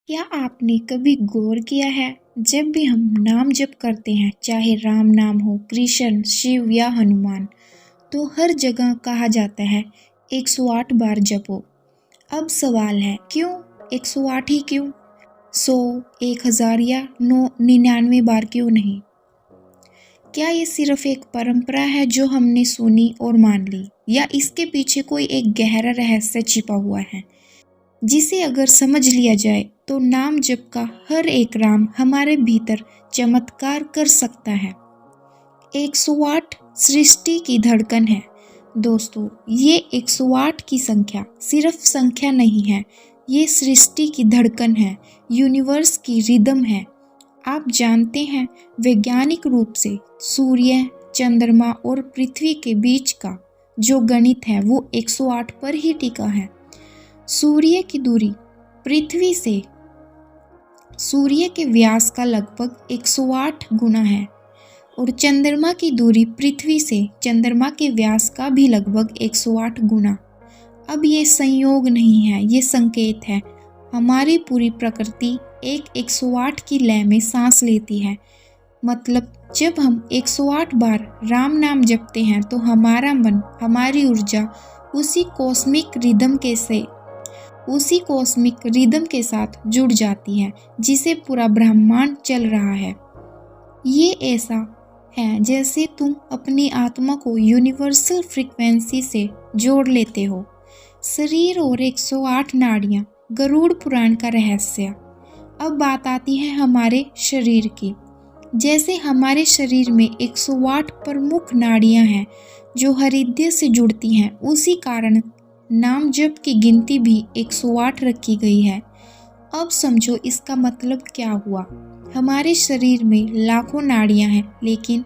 क्या आपने कभी गौर किया है, जब भी हम नाम जप करते हैं, चाहे राम नाम हो, कृष्ण, शिव या हनुमान, तो हर जगह कहा जाता है 108 बार जपो। अब सवाल है, क्यों 108 ही क्यों? 100, 1000 या 99 बार क्यों नहीं? क्या ये सिर्फ एक परंपरा है जो हमने सुनी और मान ली, या इसके पीछे कोई एक गहरा रहस्य छिपा हुआ है जिसे अगर समझ लिया जाए तो नाम जप का हर एक राम हमारे भीतर चमत्कार कर सकता है। 108 सृष्टि की धड़कन है। दोस्तों, ये 108 की संख्या सिर्फ संख्या नहीं है, ये सृष्टि की धड़कन है, यूनिवर्स की रिदम है। आप जानते हैं, वैज्ञानिक रूप से सूर्य, चंद्रमा और पृथ्वी के बीच का जो गणित है वो 108 पर ही टिका है। सूर्य की दूरी पृथ्वी से सूर्य के व्यास का लगभग 108 गुना है और चंद्रमा की दूरी पृथ्वी से चंद्रमा के व्यास का भी लगभग 108 गुना। अब ये संयोग नहीं है, ये संकेत है। हमारी पूरी प्रकृति एक 108 की लय में सांस लेती है। मतलब जब हम 108 बार राम नाम जपते हैं तो हमारा मन, हमारी ऊर्जा उसी कॉस्मिक रिदम के साथ जुड़ जाती है जिसे पूरा ब्रह्मांड चल रहा है। ये ऐसा है जैसे तुम अपनी आत्मा को यूनिवर्सल फ्रीक्वेंसी से जोड़ लेते हो। शरीर और 108 नाड़ियाँ, गरुड़ पुराण का रहस्य। अब बात आती है हमारे शरीर की। जैसे हमारे शरीर में 108 प्रमुख नाड़ियाँ हैं जो हृदय से जुड़ती हैं, उसी कारण नाम जप की गिनती भी 108 रखी गई है। अब समझो इसका मतलब क्या हुआ। हमारे शरीर में लाखों नाड़ियां हैं, लेकिन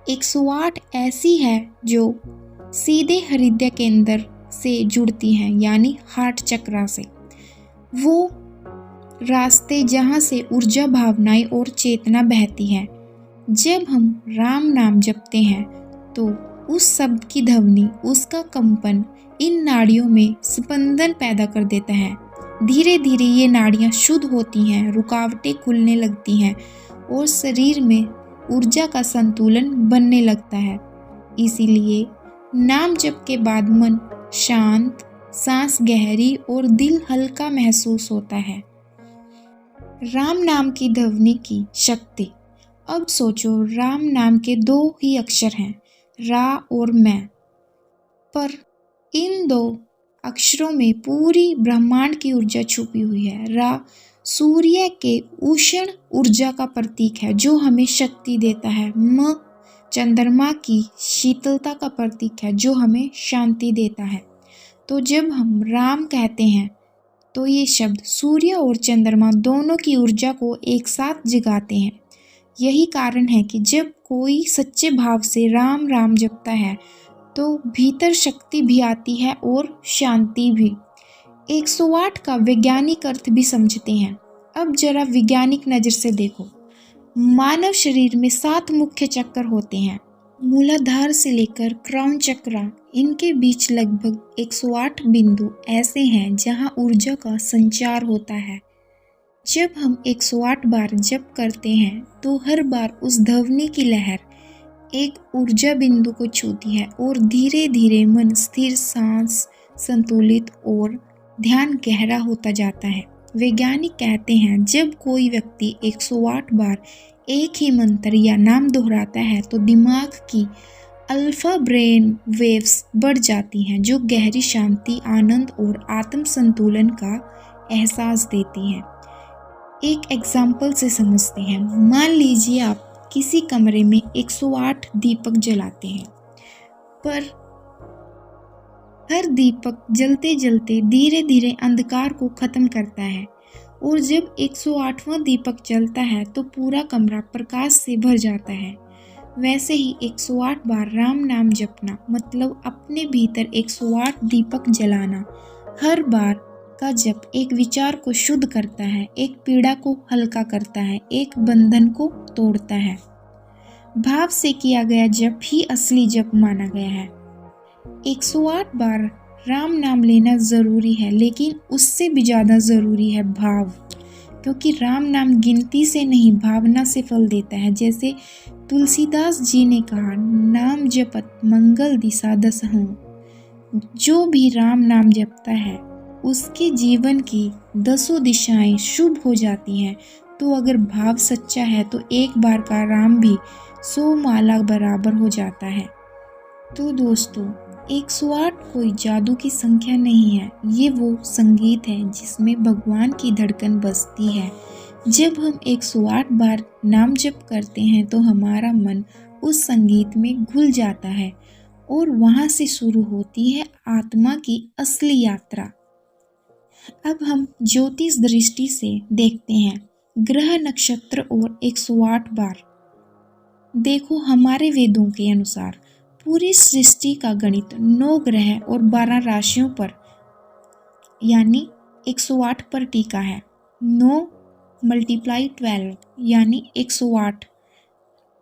108 ऐसी है जो सीधे हृदय केंद्र से जुड़ती हैं, यानी हार्ट चक्रा से। वो रास्ते जहां से ऊर्जा, भावनाएं और चेतना बहती है। जब हम राम नाम जपते हैं तो उस शब्द की ध्वनि, उसका कंपन इन नाड़ियों में स्पंदन पैदा कर देता है। धीरे धीरे ये नाड़ियाँ शुद्ध होती हैं, रुकावटें खुलने लगती हैं और शरीर में ऊर्जा का संतुलन बनने लगता है। इसीलिए नाम जप के बाद मन शांत, सांस गहरी और दिल हल्का महसूस होता है। राम नाम की ध्वनि की शक्ति। अब सोचो, राम नाम के 2 ही अक्षर हैं, रा और मैं, पर इन 2 अक्षरों में पूरी ब्रह्मांड की ऊर्जा छुपी हुई है। रा सूर्य के उष्ण ऊर्जा का प्रतीक है जो हमें शक्ति देता है। म चंद्रमा की शीतलता का प्रतीक है जो हमें शांति देता है। तो जब हम राम कहते हैं तो ये शब्द सूर्य और चंद्रमा दोनों की ऊर्जा को एक साथ जगाते हैं। यही कारण है कि जब कोई सच्चे भाव से राम राम जपता है तो भीतर शक्ति भी आती है और शांति भी। 108 का वैज्ञानिक अर्थ भी समझते हैं। अब जरा वैज्ञानिक नज़र से देखो। मानव शरीर में 7 मुख्य चक्र होते हैं, मूलाधार से लेकर क्राउन चक्र। इनके बीच लगभग 108 बिंदु ऐसे हैं जहां ऊर्जा का संचार होता है। जब हम 108 बार जप करते हैं तो हर बार उस ध्वनि की लहर एक ऊर्जा बिंदु को छूती है और धीरे धीरे मन स्थिर, सांस संतुलित और ध्यान गहरा होता जाता है। वैज्ञानिक कहते हैं, जब कोई व्यक्ति 108 बार एक ही मंत्र या नाम दोहराता है तो दिमाग की अल्फा ब्रेन वेव्स बढ़ जाती हैं जो गहरी शांति, आनंद और आत्म संतुलन का एहसास देती हैं। एक एग्जाम्पल से समझते हैं। मान लीजिए आप किसी कमरे में 108 दीपक जलाते हैं, पर हर दीपक जलते जलते धीरे धीरे अंधकार को खत्म करता है और जब 108वां दीपक जलता है तो पूरा कमरा प्रकाश से भर जाता है। वैसे ही 108 बार राम नाम जपना मतलब अपने भीतर 108 दीपक जलाना। हर बार का जप एक विचार को शुद्ध करता है, एक पीड़ा को हल्का करता है, एक बंधन को तोड़ता है। भाव से किया गया जप ही असली जप माना गया है। 108 बार राम नाम लेना जरूरी है, लेकिन उससे भी ज्यादा जरूरी है भाव। क्योंकि राम नाम गिनती से नहीं भावना से फल देता है। जैसे तुलसीदास जी ने कहा, नाम जपत मंगल दिशा दसहु। जो भी राम नाम जपता है उसके जीवन की 10 दिशाएं शुभ हो जाती हैं। तो अगर भाव सच्चा है तो एक बार का राम भी 100 माला बराबर हो जाता है। तो दोस्तों, 108 कोई जादू की संख्या नहीं है, ये वो संगीत है जिसमें भगवान की धड़कन बजती है। जब हम 108 बार नाम जप करते हैं तो हमारा मन उस संगीत में घुल जाता है और वहाँ से शुरू होती है आत्मा की असली यात्रा। अब हम ज्योतिष दृष्टि से देखते हैं ग्रह, नक्षत्र और 108 बार। देखो, हमारे वेदों के अनुसार पूरी सृष्टि का गणित 9 ग्रह और 12 राशियों पर यानी 108 पर टिका है। 9 × 12 यानी 108,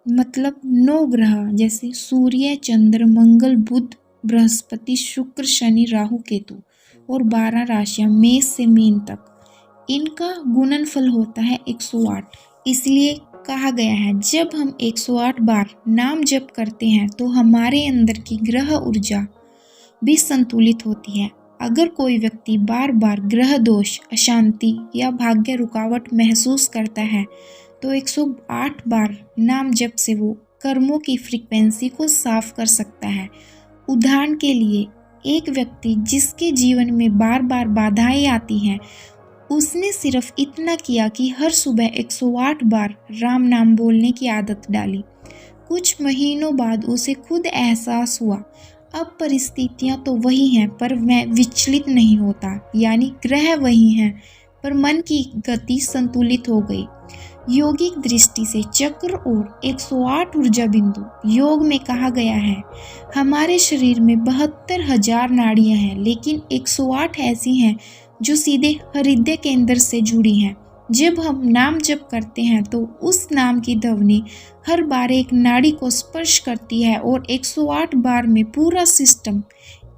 मतलब 9 ग्रह जैसे सूर्य, चंद्र, मंगल, बुध, बृहस्पति, शुक्र, शनि, राहु, केतु और 12 राशियां मेष से मीन तक, इनका गुणनफल होता है 108। इसलिए कहा गया है जब हम 108 बार नाम जप करते हैं तो हमारे अंदर की ग्रह ऊर्जा भी संतुलित होती है। अगर कोई व्यक्ति बार बार ग्रह दोष, अशांति या भाग्य रुकावट महसूस करता है तो 108 बार नाम जप से वो कर्मों की फ्रीक्वेंसी को साफ कर सकता है। उदाहरण के लिए, एक व्यक्ति जिसके जीवन में बार बार बाधाएं आती हैं, उसने सिर्फ इतना किया कि हर सुबह 108 बार राम नाम बोलने की आदत डाली। कुछ महीनों बाद उसे खुद एहसास हुआ, अब परिस्थितियां तो वही हैं पर मैं विचलित नहीं होता, यानी ग्रह वही हैं पर मन की गति संतुलित हो गई। योगिक दृष्टि से चक्र और 108 ऊर्जा बिंदु, योग में कहा गया है हमारे शरीर में 72,000 नाड़ियां हैं, लेकिन 108 ऐसी हैं जो सीधे हृदय केंद्र से जुड़ी हैं। जब हम नाम जप करते हैं तो उस नाम की ध्वनि हर बार एक नाड़ी को स्पर्श करती है और 108 बार में पूरा सिस्टम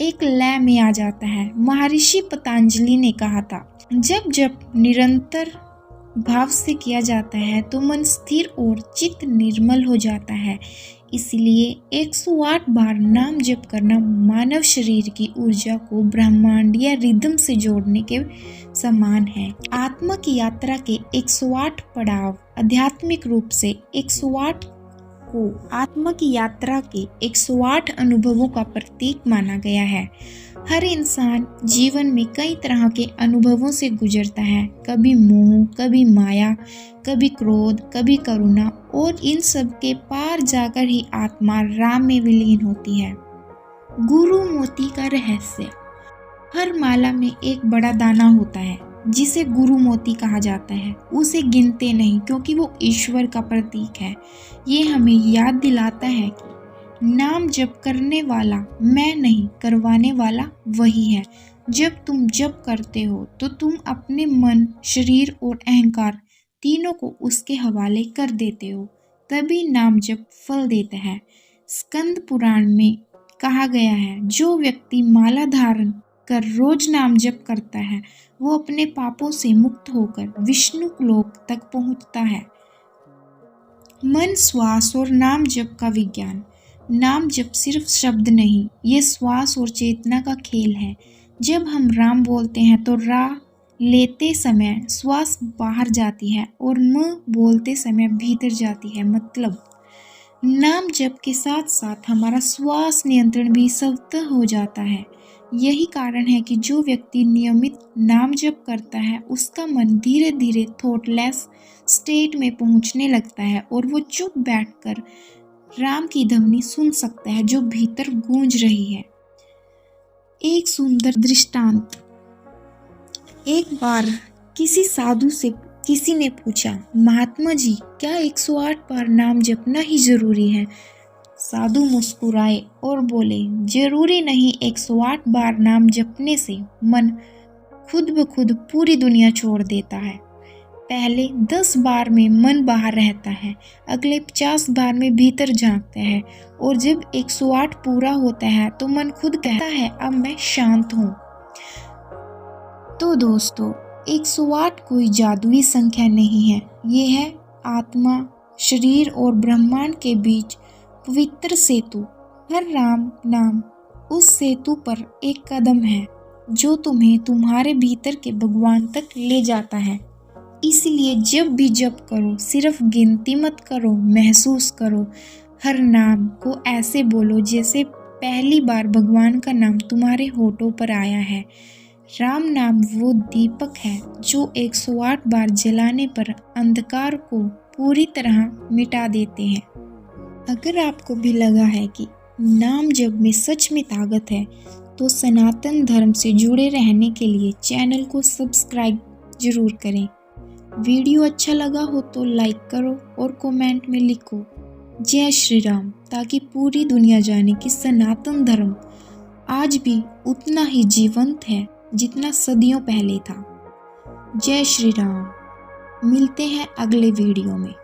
एक लय में आ जाता है। महर्षि पतंजलि ने कहा था, जब जप निरंतर भाव से किया जाता है तो मन स्थिर और चित्त निर्मल हो जाता है। इसलिए 108 बार नाम जप करना मानव शरीर की ऊर्जा को ब्रह्मांडीय रिदम से जोड़ने के समान है। आत्मा की यात्रा के 108 पड़ाव आध्यात्मिक रूप से 108 को आत्मा की यात्रा के 108 अनुभवों का प्रतीक माना गया है। हर इंसान जीवन में कई तरह के अनुभवों से गुजरता है, कभी मोह, कभी माया, कभी क्रोध, कभी करुणा, और इन सब के पार जाकर ही आत्मा राम में विलीन होती है। गुरु मोती का रहस्य। हर माला में एक बड़ा दाना होता है जिसे गुरु मोती कहा जाता है। उसे गिनते नहीं क्योंकि वो ईश्वर का प्रतीक है। ये हमें याद दिलाता है कि नाम जप करने वाला मैं नहीं, करवाने वाला वही है। जब तुम जप करते हो तो तुम अपने मन, शरीर और अहंकार तीनों को उसके हवाले कर देते हो, तभी नाम जप फल देता है। स्कंद पुराण में कहा गया है, जो व्यक्ति माला धारण कर रोज नाम जप करता है वो अपने पापों से मुक्त होकर विष्णु लोक तक पहुंचता है। मन, श्वास और नाम जप का विज्ञान। नाम जप सिर्फ शब्द नहीं, ये श्वास और चेतना का खेल है। जब हम राम बोलते हैं तो रा लेते समय श्वास बाहर जाती है और म बोलते समय भीतर जाती है। मतलब नाम जप के साथ साथ हमारा श्वास नियंत्रण भी स्वतः हो जाता है। यही कारण है कि जो व्यक्ति नियमित नाम जप करता है उसका मन धीरे धीरे थॉटलेस स्टेट में पहुंचने लगता है और वो चुप बैठकर राम की ध्वनि सुन सकता है जो भीतर गूंज रही है। एक सुंदर दृष्टांत। एक बार किसी साधु से किसी ने पूछा, महात्मा जी, क्या 108 बार नाम जपना ही जरूरी है? साधु मुस्कुराए और बोले, जरूरी नहीं, 108 बार नाम जपने से मन खुद ब खुद पूरी दुनिया छोड़ देता है। पहले 10 बार में मन बाहर रहता है, अगले 50 बार में भीतर झांकता है और जब 108 पूरा होता है तो मन खुद कहता है, अब मैं शांत हूँ। तो दोस्तों, 108 कोई जादुई संख्या नहीं है, ये है आत्मा, शरीर और ब्रह्मांड के बीच पवित्र सेतु। हर राम नाम उस सेतु पर एक कदम है जो तुम्हें तुम्हारे भीतर के भगवान तक ले जाता है। इसलिए जब भी जप करो, सिर्फ गिनती मत करो, महसूस करो। हर नाम को ऐसे बोलो जैसे पहली बार भगवान का नाम तुम्हारे होठों पर आया है। राम नाम वो दीपक है जो 108 बार जलाने पर अंधकार को पूरी तरह मिटा देते हैं। अगर आपको भी लगा है कि नाम जप में सच में ताकत है, तो सनातन धर्म से जुड़े रहने के लिए चैनल को सब्सक्राइब जरूर करें। वीडियो अच्छा लगा हो तो लाइक करो और कमेंट में लिखो जय श्री राम, ताकि पूरी दुनिया जाने कि सनातन धर्म आज भी उतना ही जीवंत है जितना सदियों पहले था। जय श्री राम। मिलते हैं अगले वीडियो में।